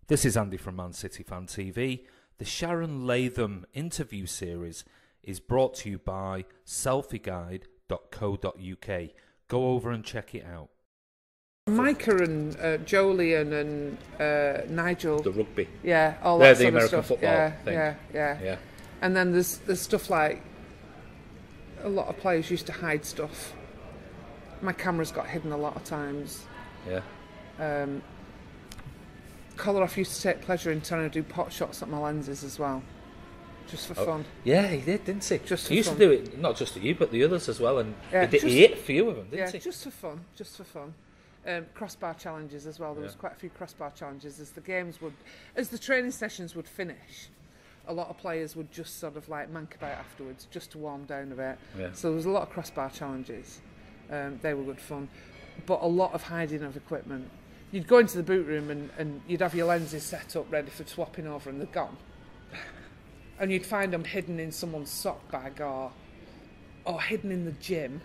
This is Andy from Man City Fan TV. The Sharon Latham interview series is brought to you by selfieguide.co.uk. Go over and check it out. Micah and Jolien and Nigel. The rugby. Yeah, all They're that the sort American of stuff. football thing. Yeah. And then there's stuff like a lot of players used to hide stuff. My camera's got hidden a lot of times. Yeah. Kolarov used to take pleasure in trying to do pot shots at my lenses as well, just for fun. Yeah, he did, didn't he? Just for he used fun. to do it, not just to you, but the others as well, and Yeah, he hit a few of them, didn't he? Yeah, just for fun. Crossbar challenges as well. There was quite a few crossbar challenges as the training sessions would finish. A lot of players would just sort of like mank about afterwards, just to warm down a bit. Yeah. So there was a lot of crossbar challenges. They were good fun, but a lot of hiding of equipment. You'd go into the boot room and you'd have your lenses set up ready for swapping over, and they're gone. And you'd find them hidden in someone's sock bag or hidden in the gym.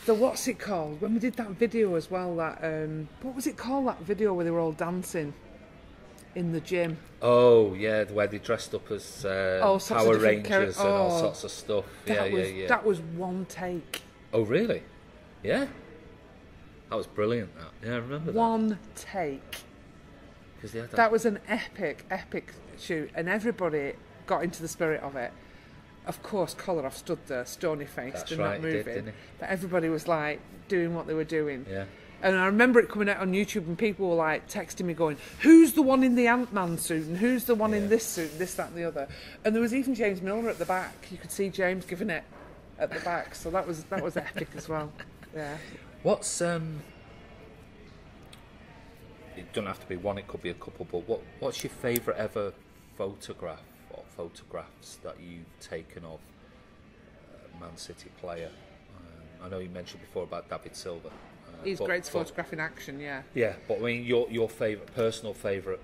So what's it called? When we did that video as well, that what was it called? That video where they were all dancing in the gym. Oh yeah, where they dressed up as Power Rangers and all sorts of stuff. Yeah. That was one take. Oh really? Yeah. That was brilliant. That. Yeah, I remember that. One take. That was an epic shoot, and everybody got into the spirit of it. Of course, Kolarov stood there, stony-faced and not moving. didn't he? But everybody was like doing what they were doing. Yeah. And I remember it coming out on YouTube, and people were like texting me, going, "Who's the one in the Ant-Man suit? And who's the one in this suit? This, that, and the other." And there was even James Milner at the back. You could see James giving it at the back. So that was epic as well. Yeah. What's it doesn't have to be one, it could be a couple, but what's your favourite ever photograph or photographs that you've taken of a Man City player? I know you mentioned before about David Silva. He's great to photograph in action, yeah. Yeah, but I mean your personal favourite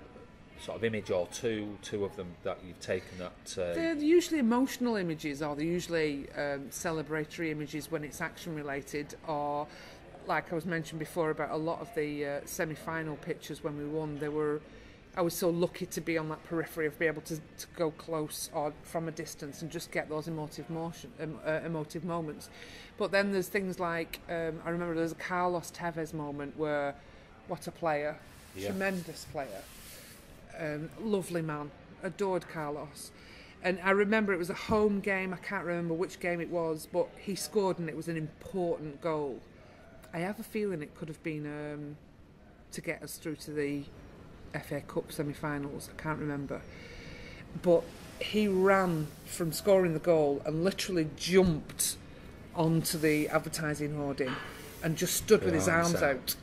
sort of image, or two of them that you've taken that... They're usually emotional images, or they're usually celebratory images when it's action related, or like I was mentioned before about a lot of the semi-final pictures when we won, I was so lucky to be on that periphery of being able to go close or from a distance and just get those emotive moments. But then there's things like, I remember there's a Carlos Tevez moment where, what a player, tremendous player, lovely man, adored Carlos. And I remember it was a home game, I can't remember which game it was, but he scored and it was an important goal. I have a feeling it could have been to get us through to the FA Cup semi-finals. I can't remember. But he ran from scoring the goal and literally jumped onto the advertising hoarding and just stood with his arms out.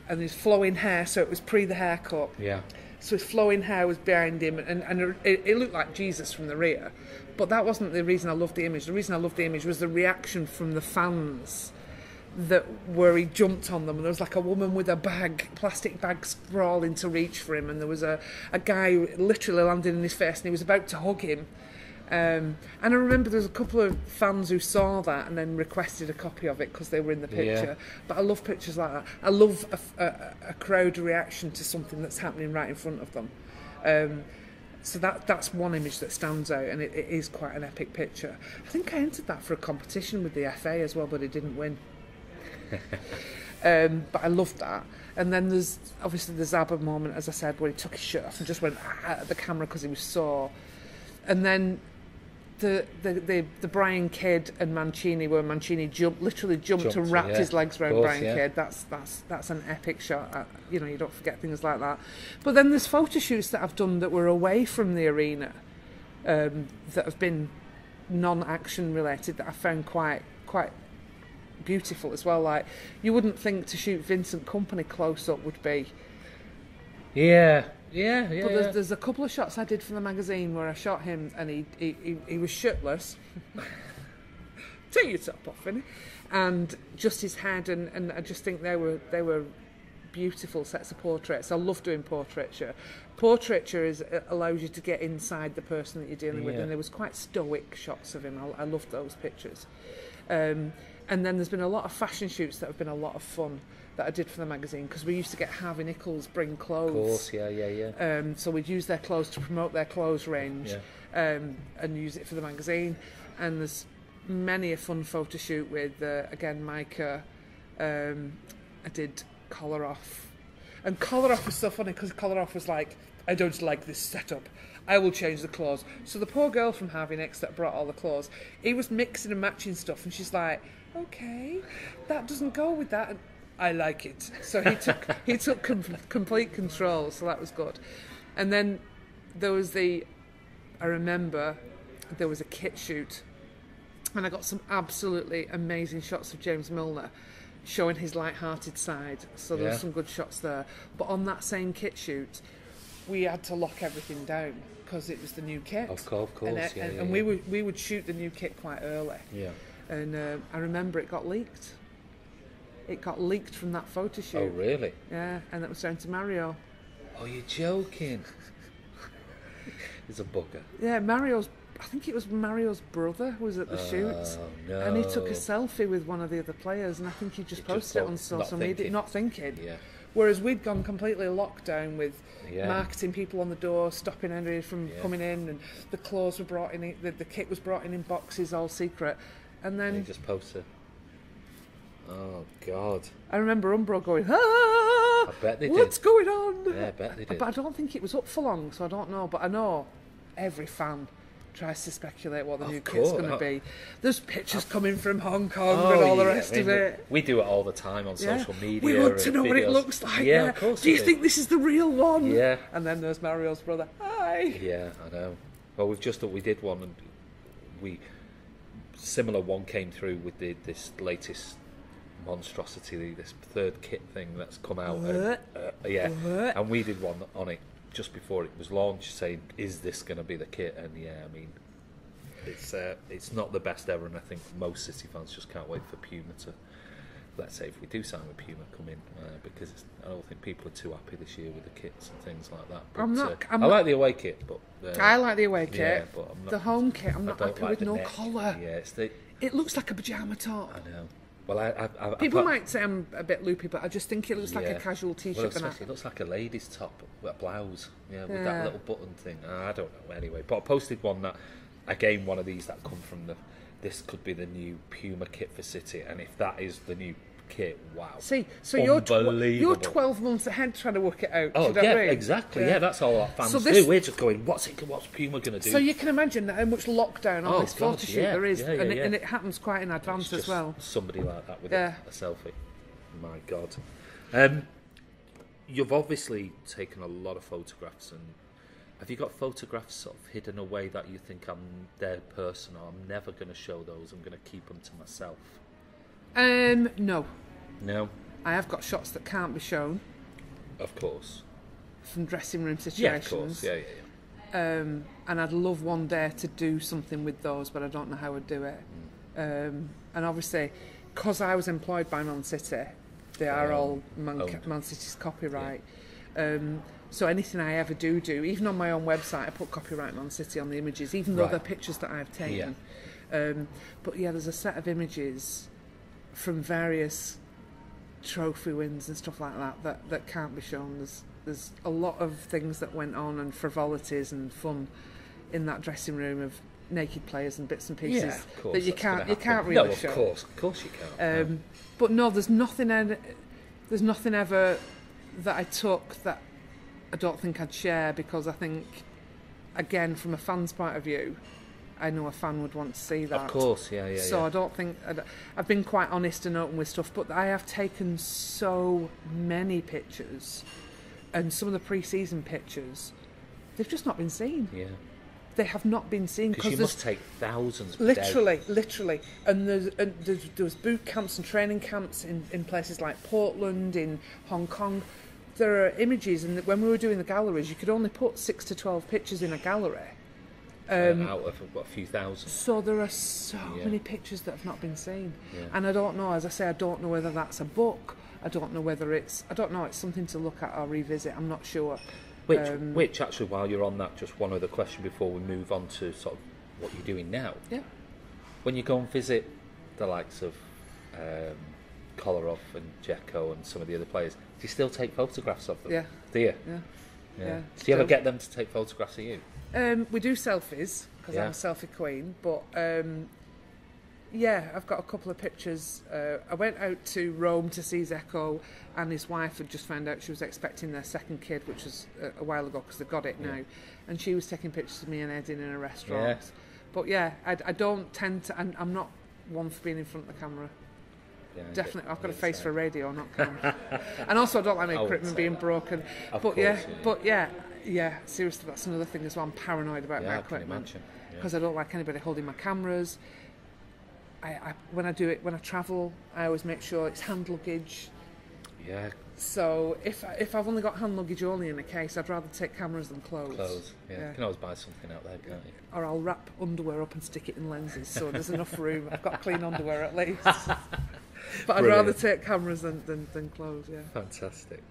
And his flowing hair, so it was pre the haircut. Yeah. So his flowing hair was behind him, and it looked like Jesus from the rear. But that wasn't the reason I loved the image. The reason I loved the image was the reaction from the fans where he jumped on them, and there was like a woman with a plastic bag sprawling to reach for him, and there was a guy who literally landed in his face and he was about to hug him. And I remember there was a couple of fans who saw that and then requested a copy of it because they were in the picture. Yeah. But I love pictures like that. I love a crowd reaction to something that's happening right in front of them. So that's one image that stands out, and it is quite an epic picture. I think I entered that for a competition with the FA as well, but it didn't win. But I loved that. And then there's obviously the Zabba moment, as I said, where he took his shirt off and just went at the camera because he was sore. And then the Brian Kidd and Mancini, where Mancini literally jumped and wrapped his legs around Brian Kidd. That's an epic shot. You don't forget things like that. But then there's photo shoots that I've done that were away from the arena, that have been non-action related, that I found quite beautiful as well. Like, you wouldn't think to shoot Vincent Kompany close up would be. Yeah. But there's a couple of shots I did for the magazine where I shot him and he was shirtless. Take your top off, innit? And just his head, and I just think they were beautiful sets of portraits. I love doing portraiture. Portraiture allows you to get inside the person that you're dealing with, and there was quite stoic shots of him. I loved those pictures. And then there's been a lot of fashion shoots that have been a lot of fun. that I did for the magazine, because we used to get Harvey Nichols bring clothes. Of course, yeah. So we'd use their clothes to promote their clothes range, and use it for the magazine. And there's many a fun photo shoot with, again, Micah. I did Collar Off. And Collar Off was so funny, because Collar Off was like, I don't like this setup. I will change the clothes. So the poor girl from Harvey Nicks that brought all the clothes, he was mixing and matching stuff, and she's like, okay, that doesn't go with that. And I like it. So he took complete control, so that was good. And then there was I remember there was a kit shoot, and I got some absolutely amazing shots of James Milner showing his light-hearted side. So there were some good shots there. But on that same kit shoot, we had to lock everything down because it was the new kit. Of course, and we would shoot the new kit quite early. Yeah. And I remember it got leaked. It got leaked from that photo shoot. Oh, really? Yeah, and that was down to Mario. Oh, you're joking. He's a bugger. Yeah, I think it was Mario's brother was at the shoot. No. And he took a selfie with one of the other players, and I think he just posted it on social media, not thinking. Yeah. Whereas we'd gone completely locked down with marketing people on the door, stopping anybody from coming in, and the clothes were brought in, the kit was brought in boxes, all secret. And then... he just posted. Oh, God. I remember Umbro going, I bet they did. What's going on? Yeah, I bet they did. But I don't think it was up for long, so I don't know. But I know every fan tries to speculate what the new kit's going to be. There's pictures coming from Hong Kong and all the rest of it. We do it all the time on social media. We want to know what it looks like. Yeah, of course. Do you think this is the real one? Yeah. And then there's Mario's brother. Hi. Yeah, I know. Well, we did one, and similar one came through with this latest monstrosity, this third kit thing that's come out. And we did one on it just before it was launched, saying, "Is this going to be the kit?" And I mean, it's not the best ever, and I think most City fans just can't wait for Puma to, let's say, if we do sign with Puma, come in, because I don't think people are too happy this year with the kits and things like that. But, I like the away kit, but I like the away kit. Yeah, but I'm not, the home kit, I'm not happy like with no neck. collar. Yeah, it looks like a pyjama top. I know. Well, people might say I'm a bit loopy, but I just think it looks like a casual T-shirt. Well, it looks like a lady's top with a blouse, with that little button thing. I don't know. Anyway, but I posted one that, again, one of these that come from this could be the new Puma kit for City, and if that is the new kit, wow. See, so you're 12 months ahead trying to work it out. Oh, yeah, exactly. Yeah, that's all our fans do. We're just going, what's Puma going to do? So you can imagine how much lockdown on this photo shoot there is, and it happens quite in advance as well. Somebody like that with a selfie. My God. You've obviously taken a lot of photographs, and have you got photographs sort of hidden away that you think I'm their person, or I'm never going to show those, I'm going to keep them to myself? No. No? I have got shots that can't be shown. Of course. From dressing room situations. Yeah, of course. Yeah. And I'd love one day to do something with those, but I don't know how I'd do it. And obviously, because I was employed by Man City, they are all Man City's copyright. Yeah. So anything I ever do, even on my own website, I put copyright Man City on the images, even though they're pictures that I've taken. Yeah. But yeah, there's a set of images from various trophy wins and stuff like that can't be shown. There's a lot of things that went on, and frivolities and fun in that dressing room of naked players and bits and pieces that you can't really show. No, of course you can't. But no, there's nothing ever that I took that I don't think I'd share, because I think, again, from a fan's point of view, I know a fan would want to see that. Of course, yeah. So I don't think... I've been quite honest and open with stuff, but I have taken so many pictures, and some of the pre-season pictures, they've just not been seen. Yeah. They have not been seen. Because you must take thousands per literally. And there was boot camps and training camps in places like Portland, in Hong Kong. There are images, and when we were doing the galleries, you could only put 6 to 12 pictures in a gallery. Out of a few thousand. So there are so many pictures that have not been seen. Yeah. And I don't know, as I say, I don't know whether that's a book. I don't know whether it's something to look at or revisit. I'm not sure. Which actually, while you're on that, just one other question before we move on to sort of what you're doing now. Yeah. When you go and visit the likes of Kolarov and Dzeko and some of the other players, do you still take photographs of them? Yeah. Do you? Yeah. Do you ever get them to take photographs of you? We do selfies because I'm a selfie queen, but I've got a couple of pictures. I went out to Rome to see Dzeko, and his wife had just found out she was expecting their second kid, which was a while ago because they've got it now, and she was taking pictures of me and Ed in a restaurant. But I don't tend to. I'm not one for being in front of the camera. Definitely, I've got a face for radio, not camera. And also, I don't like my equipment being broken. Seriously, that's another thing as well. I'm paranoid about my equipment because I don't like anybody holding my cameras. When I travel, I always make sure it's hand luggage. Yeah. So if I've only got hand luggage only in a case, I'd rather take cameras than clothes. You can always buy something out there, can't you? Or I'll wrap underwear up and stick it in lenses, so there's enough room. I've got clean underwear at least. But I'd rather take cameras than clothes. Yeah. Fantastic.